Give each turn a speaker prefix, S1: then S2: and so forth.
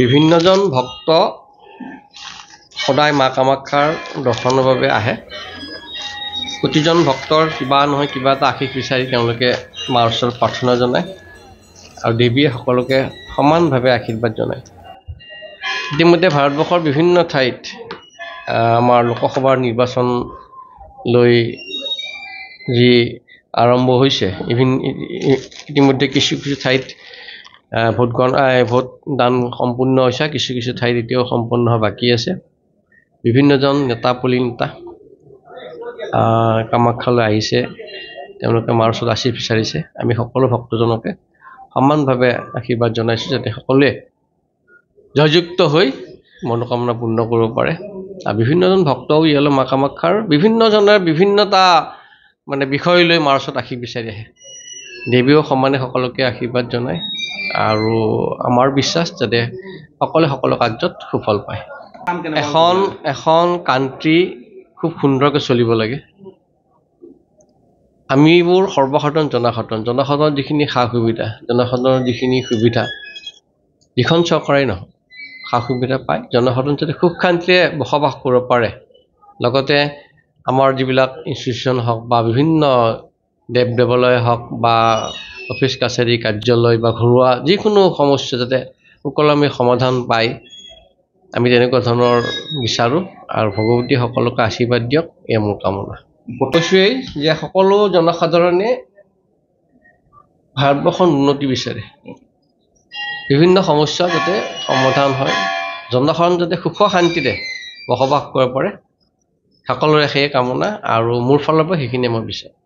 S1: বিভিন্নজন ভক্ত সদায় মা কামাখ্যাৰ দৰ্শনৰ বাবে আহে। প্ৰতিজন ভক্তৰ কিবা নহয় কিবা এটা আশীষ বিচাৰি তেওঁলোকে মাৰ ওচৰত প্ৰাৰ্থনা জনায় আৰু দেৱীয়ে সকলোকে সমানভাৱে আশীৰ্বাদ জনায়। ইতিমধ্যে ভাৰতবৰ্ষৰ বিভিন্ন ঠাইত আমাৰ লোকসভাৰ নিৰ্বাচন লৈ যি আৰম্ভ হৈছে, ইতিমধ্যে কিছু কিছু ঠাইত ভোটদান সম্পূৰ্ণ হৈছে, কিছু কিছু ঠাইত এতিয়াও সম্পূৰ্ণ হোৱা বাকী আছে। বিভিন্নজন নেতা নেতা কামাখ্যালৈ আহিছে, তেওঁলোকে মাৰ ওচৰত আশীষ বিচাৰিছে। আমি সকলো ভক্তজনকে সমানভাৱে আশীৰ্বাদ জনাইছোঁ যাতে সকলোৱে জয়যুক্ত হৈ মনোকামনা পূৰ্ণ কৰিব পাৰে। আৰু বিভিন্নজন ভক্তও ইয়ালৈ মা কামাখ্যাৰ বিভিন্নজনৰ বিভিন্নতা বিষয় লৈ মাৰ ওচৰত আশীষ বিচাৰি আহে। দেৱীও সমানে সকলোকে আশীৰ্বাদ জনায় আৰু আমাৰ বিশ্বাস যাতে সকলো কাৰ্যত সুফল পায়। এখন কাণ্ট্ৰি খুব সুন্দৰকৈ চলিব লাগে। আমিবোৰ সৰ্বসাধাৰণ জনসাধাৰণৰ যিখিনি সা সুবিধা, জনসাধাৰণৰ যিখিনি সুবিধা, যিখন চৰকাৰেই নহওক সা সুবিধা পায়, জনসাধাৰণ যাতে সুখ শান্তিৰে বসবাস কৰিব পাৰে। লগতে আমাৰ যিবিলাক ইনষ্টিটিউশ্যন হওক বা বিভিন্ন দেৱালয় হওক বা অফিচ কাছাৰী কাৰ্যালয় বা ঘৰুৱা যিকোনো সমস্যা যাতে সুকলমে সমাধান পায়, আমি তেনেকুৱা ধৰণৰ বিচাৰোঁ আৰু ভগৱতী সকলোকে আশীৰ্বাদ দিয়ক, এয়া মোৰ কামনা। কৈছোৱেই যে সকলো জনসাধাৰণে ভাৰতবৰ্ষৰ উন্নতি বিচাৰে, বিভিন্ন সমস্যা যাতে সমাধান হয়, জনসাধাৰণ যাতে সুখ শান্তিৰে বসবাস কৰিব পাৰে, সকলোৰে সেই কামনা আৰু মোৰ ফালৰ পৰা সেইখিনিয়ে মই বিচাৰোঁ।